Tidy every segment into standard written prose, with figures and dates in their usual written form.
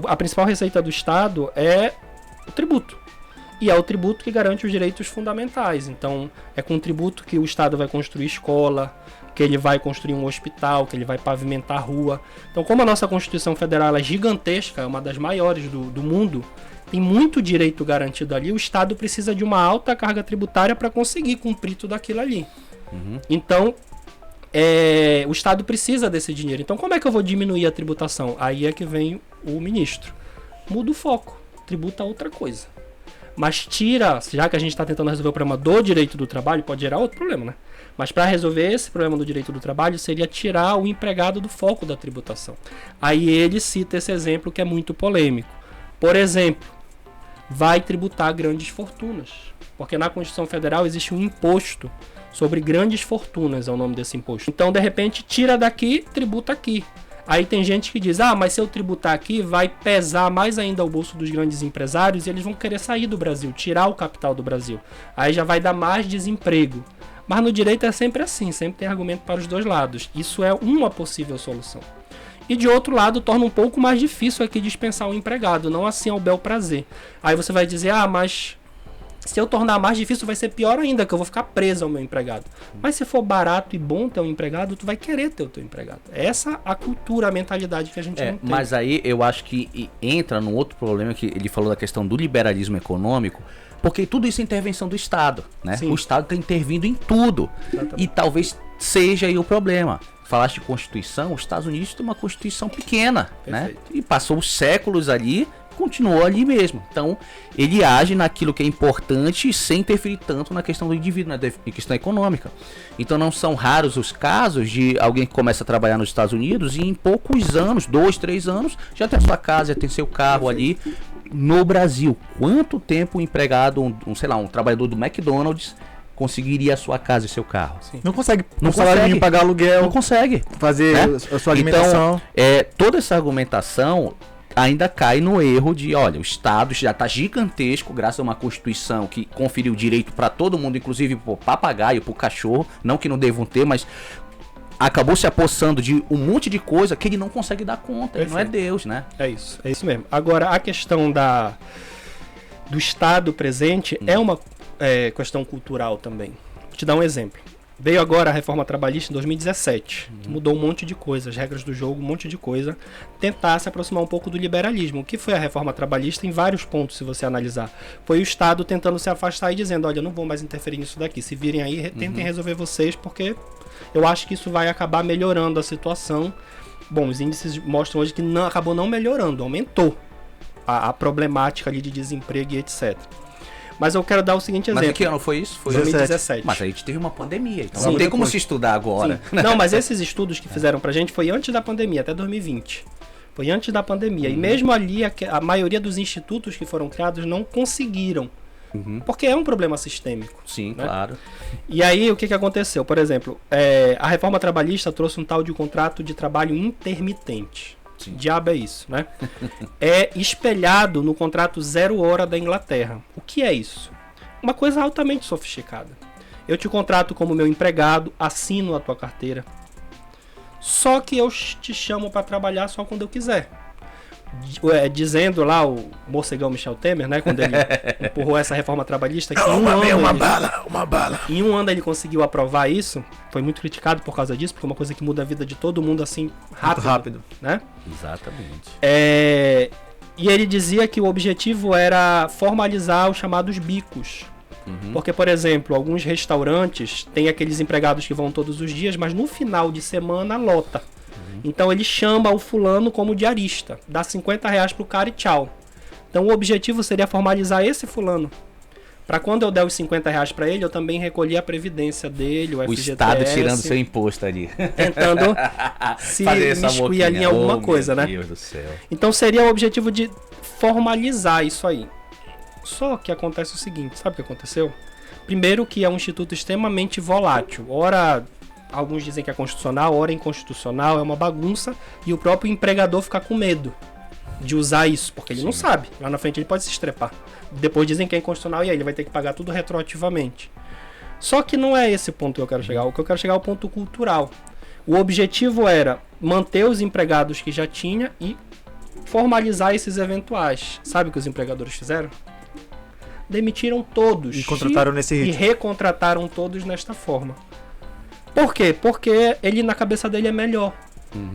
A principal receita do Estado é o tributo. E é o tributo que garante os direitos fundamentais. Então, é com o tributo que o Estado vai construir escola, que ele vai construir um hospital, que ele vai pavimentar a rua. Então, como a nossa Constituição Federal é gigantesca, é uma das maiores do mundo, tem muito direito garantido ali, o Estado precisa de uma alta carga tributária para conseguir cumprir tudo aquilo ali. Então, o Estado precisa desse dinheiro. Então, como é que eu vou diminuir a tributação? Aí é que vem o ministro. Muda o foco, tributa outra coisa. Mas tira, já que a gente está tentando resolver o problema do direito do trabalho, pode gerar outro problema, né? Mas para resolver esse problema do direito do trabalho, seria tirar o empregado do foco da tributação. Aí ele cita esse exemplo que é muito polêmico. Por exemplo, vai tributar grandes fortunas. Porque na Constituição Federal existe um imposto sobre grandes fortunas, é o nome desse imposto. Então, de repente, tira daqui, tributa aqui. Aí tem gente que diz, mas se eu tributar aqui, vai pesar mais ainda o bolso dos grandes empresários e eles vão querer sair do Brasil, tirar o capital do Brasil. Aí já vai dar mais desemprego. Mas no direito é sempre assim, sempre tem argumento para os dois lados. Isso é uma possível solução. E de outro lado, torna um pouco mais difícil aqui dispensar o empregado, não assim ao bel prazer. Aí você vai dizer, mas se eu tornar mais difícil, vai ser pior ainda, que eu vou ficar preso ao meu empregado. Mas se for barato e bom ter um empregado, tu vai querer ter o teu empregado. Essa a cultura, a mentalidade que a gente não tem. Mas aí eu acho que entra num outro problema, que ele falou da questão do liberalismo econômico, porque tudo isso é intervenção do Estado, né? Sim. O Estado está intervindo em tudo. Exatamente. E talvez seja aí o problema. Falaste de Constituição, os Estados Unidos tem uma Constituição pequena, né? E passou os séculos ali, continuou ali mesmo. Então, ele age naquilo que é importante sem interferir tanto na questão do indivíduo, na questão econômica. Então, não são raros os casos de alguém que começa a trabalhar nos Estados Unidos e em poucos anos, 2, 3 anos, já tem a sua casa, já tem seu carro ali. No Brasil, quanto tempo um empregado, um trabalhador do McDonald's conseguiria a sua casa e seu carro? Sim. Não consegue. Não consegue pagar aluguel. Não consegue. Fazer a sua alimentação. Então, toda essa argumentação ainda cai no erro de, olha, o Estado já está gigantesco, graças a uma Constituição que conferiu direito para todo mundo, inclusive pro papagaio, pro cachorro, não que não devam ter, mas acabou se apossando de um monte de coisa que ele não consegue dar conta. Ele não é Deus, né? É isso mesmo. Agora, a questão do Estado presente é uma questão cultural também. Vou te dar um exemplo. Veio agora a reforma trabalhista em 2017, que mudou um monte de coisa, as regras do jogo, um monte de coisa, tentar se aproximar um pouco do liberalismo. O que foi a reforma trabalhista em vários pontos, se você analisar? Foi o Estado tentando se afastar e dizendo, olha, eu não vou mais interferir nisso daqui, se virem aí, tentem resolver vocês, porque eu acho que isso vai acabar melhorando a situação. Bom, os índices mostram hoje que acabou não melhorando, aumentou a problemática ali de desemprego e etc. Mas eu quero dar o seguinte exemplo. Mas que ano foi isso? Foi 2017. Mas a gente teve uma pandemia, então Sim, não tem como se estudar agora. Não, mas esses estudos que fizeram pra gente foi antes da pandemia, até 2020. Foi antes da pandemia. E mesmo ali, a maioria dos institutos que foram criados não conseguiram. Porque é um problema sistêmico. Sim, né? Claro. E aí, o que aconteceu? Por exemplo, a reforma trabalhista trouxe um tal de contrato de trabalho intermitente. Sim. Diabo é isso, né? É espelhado no contrato 0 hora da Inglaterra. O que é isso? Uma coisa altamente sofisticada. Eu te contrato como meu empregado, assino a tua carteira. Só que eu te chamo para trabalhar só quando eu quiser. Dizendo lá o morcegão Michel Temer, né, quando ele empurrou essa reforma trabalhista, que em um ano ele conseguiu aprovar isso. Foi muito criticado por causa disso, porque é uma coisa que muda a vida de todo mundo assim rápido, né? Exatamente. E ele dizia que o objetivo era formalizar os chamados bicos. Porque, por exemplo, alguns restaurantes têm aqueles empregados que vão todos os dias, mas no final de semana lota. Então ele chama o fulano como diarista, dá R$50 pro cara e tchau. Então o objetivo seria formalizar esse fulano. Para quando eu der os R$50 para ele, eu também recolher a previdência dele, o FGTS. O Estado tirando seu imposto ali. Tentando se miscuir ali em alguma coisa, né? Meu Deus do céu. Então seria o objetivo de formalizar isso aí. Só que acontece o seguinte, sabe o que aconteceu? Primeiro que é um instituto extremamente volátil. Ora, alguns dizem que é constitucional, ora inconstitucional, é uma bagunça, e o próprio empregador fica com medo de usar isso, porque ele não sabe. Lá na frente ele pode se estrepar. Depois dizem que é inconstitucional e aí ele vai ter que pagar tudo retroativamente. Só que não é esse ponto que eu quero chegar. O que eu quero chegar é o ponto cultural. O objetivo era manter os empregados que já tinha e formalizar esses eventuais. Sabe o que os empregadores fizeram? Demitiram todos. E contrataram nesse ritmo. E recontrataram todos nesta forma. Por quê? Porque ele, na cabeça dele, é melhor.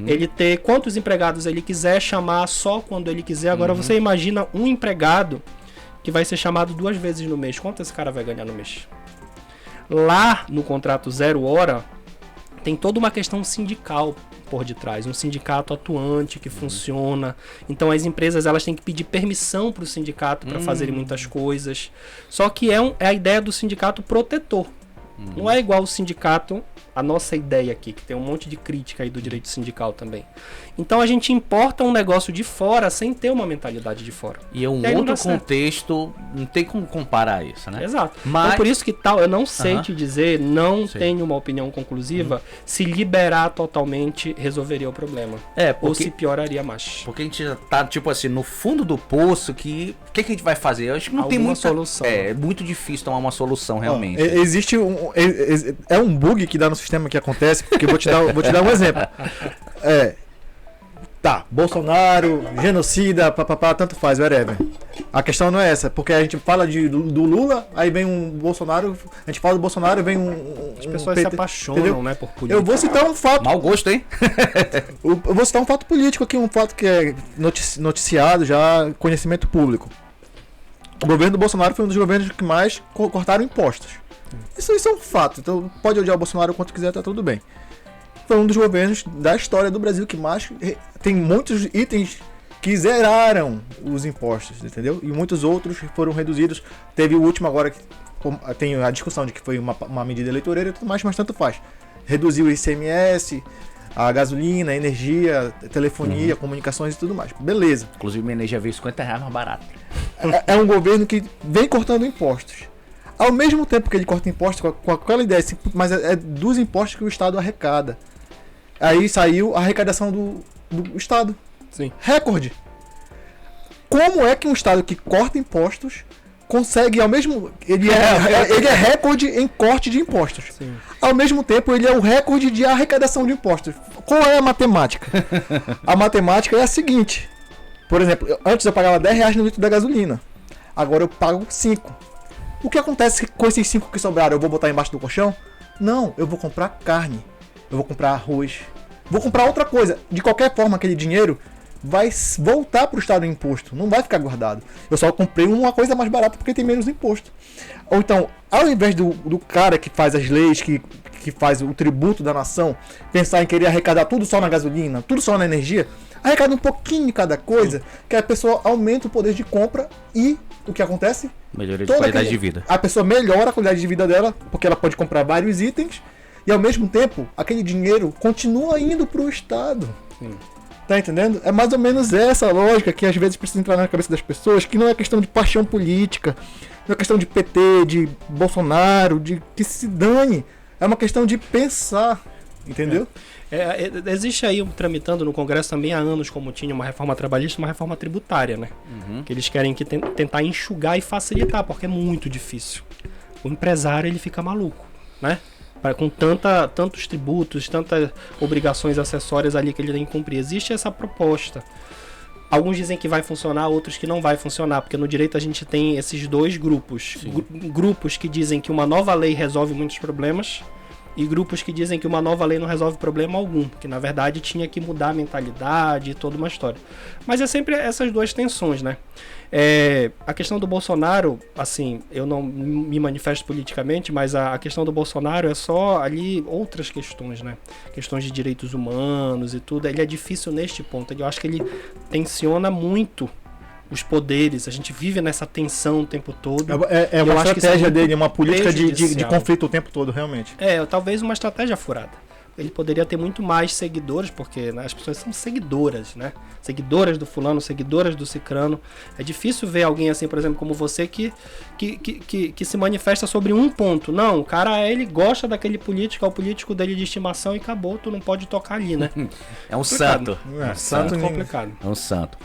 Ele ter quantos empregados ele quiser, chamar só quando ele quiser. Agora você imagina um empregado que vai ser chamado 2 vezes no mês. Quanto esse cara vai ganhar no mês? Lá no contrato 0 hora, tem toda uma questão sindical por detrás, um sindicato atuante que funciona. Então as empresas elas têm que pedir permissão para o sindicato para fazerem muitas coisas. Só que é a ideia do sindicato protetor. Não é igual o sindicato, a nossa ideia aqui, que tem um monte de crítica aí do direito sindical também. Então a gente importa um negócio de fora sem ter uma mentalidade de fora. E é um outro contexto, não tem como comparar isso, né? Exato. Mas... Então por isso que tal, eu não sei te dizer, não tenho uma opinião conclusiva, se liberar totalmente resolveria o problema. Ou se pioraria mais. Porque a gente já tá, tipo assim, no fundo do poço, que o que a gente vai fazer? Eu acho que não tem muita solução. É muito difícil tomar uma solução realmente. Existe é um bug que dá no sistema que acontece, porque eu vou te dar um exemplo. Tá, Bolsonaro, genocida, papapá, tanto faz, whatever. A questão não é essa, porque a gente fala do Lula, aí vem um Bolsonaro, a gente fala do Bolsonaro e vem As pessoas se apaixonam, entendeu? Né, por política. Eu vou citar um fato... Mau gosto, hein? Eu vou citar um fato político aqui, um fato que é noticiado já, conhecimento público. O governo do Bolsonaro foi um dos governos que mais cortaram impostos. Isso é um fato, então pode odiar o Bolsonaro quanto quiser, tá tudo bem. Foi um dos governos da história do Brasil que mais tem muitos itens que zeraram os impostos, entendeu? E muitos outros foram reduzidos. Teve o último agora, que tem a discussão de que foi uma medida eleitoreira e tudo mais, mas tanto faz. Reduziu o ICMS, a gasolina, a energia, a telefonia, comunicações e tudo mais. Beleza. Inclusive minha energia veio R$50 mais barato. É um governo que vem cortando impostos. Ao mesmo tempo que ele corta impostos, com aquela ideia, mas é dos impostos que o Estado arrecada. Aí saiu a arrecadação do Estado. Sim. Recorde. Como é que um Estado que corta impostos consegue ao mesmo... Ele é recorde em corte de impostos. Sim. Ao mesmo tempo, ele é o recorde de arrecadação de impostos. Qual é a matemática? A matemática é a seguinte. Por exemplo, antes eu pagava R$10 no litro da gasolina. Agora eu pago 5. O que acontece com esses 5 que sobraram? Eu vou botar embaixo do colchão? Não, eu vou comprar carne. Eu vou comprar arroz. Vou comprar outra coisa. De qualquer forma, aquele dinheiro vai voltar para o Estado em imposto. Não vai ficar guardado. Eu só comprei uma coisa mais barata porque tem menos imposto. Ou então, ao invés do cara que faz as leis, que faz o tributo da nação, pensar em querer arrecadar tudo só na gasolina, tudo só na energia, arrecada um pouquinho de cada coisa, que a pessoa aumenta o poder de compra e o que acontece? Melhoria de qualidade de vida. A pessoa melhora a qualidade de vida dela, porque ela pode comprar vários itens, e ao mesmo tempo, aquele dinheiro continua indo para o Estado. Sim. Tá entendendo? É mais ou menos essa lógica que às vezes precisa entrar na cabeça das pessoas, que não é questão de paixão política, não é questão de PT, de Bolsonaro, de que se dane. É uma questão de pensar, entendeu? Existe aí, tramitando no Congresso também há anos, como tinha uma reforma trabalhista, uma reforma tributária, né? Que eles querem tentar enxugar e facilitar, porque é muito difícil. O empresário, ele fica maluco, né? Com tantos tributos, tantas obrigações acessórias ali que ele tem que cumprir. Existe essa proposta. Alguns dizem que vai funcionar, outros que não vai funcionar, porque no direito a gente tem esses dois grupos. Grupos que dizem que uma nova lei resolve muitos problemas e grupos que dizem que uma nova lei não resolve problema algum, que na verdade tinha que mudar a mentalidade e toda uma história. Mas é sempre essas duas tensões, né? A questão do Bolsonaro, assim, eu não me manifesto politicamente, mas a questão do Bolsonaro é só ali outras questões, né? Questões de direitos humanos e tudo. Ele é difícil neste ponto. Eu acho que ele tensiona muito os poderes. A gente vive nessa tensão o tempo todo. É uma estratégia dele, uma política de conflito o tempo todo, realmente. Talvez uma estratégia furada. Ele poderia ter muito mais seguidores, porque as pessoas são seguidoras, né? Seguidoras do fulano, seguidoras do cicrano. É difícil ver alguém assim, por exemplo, como você, que se manifesta sobre um ponto. Não, o cara, ele gosta daquele político, é o político dele de estimação e acabou, tu não pode tocar ali, né? É um santo. Santo complicado. É um santo.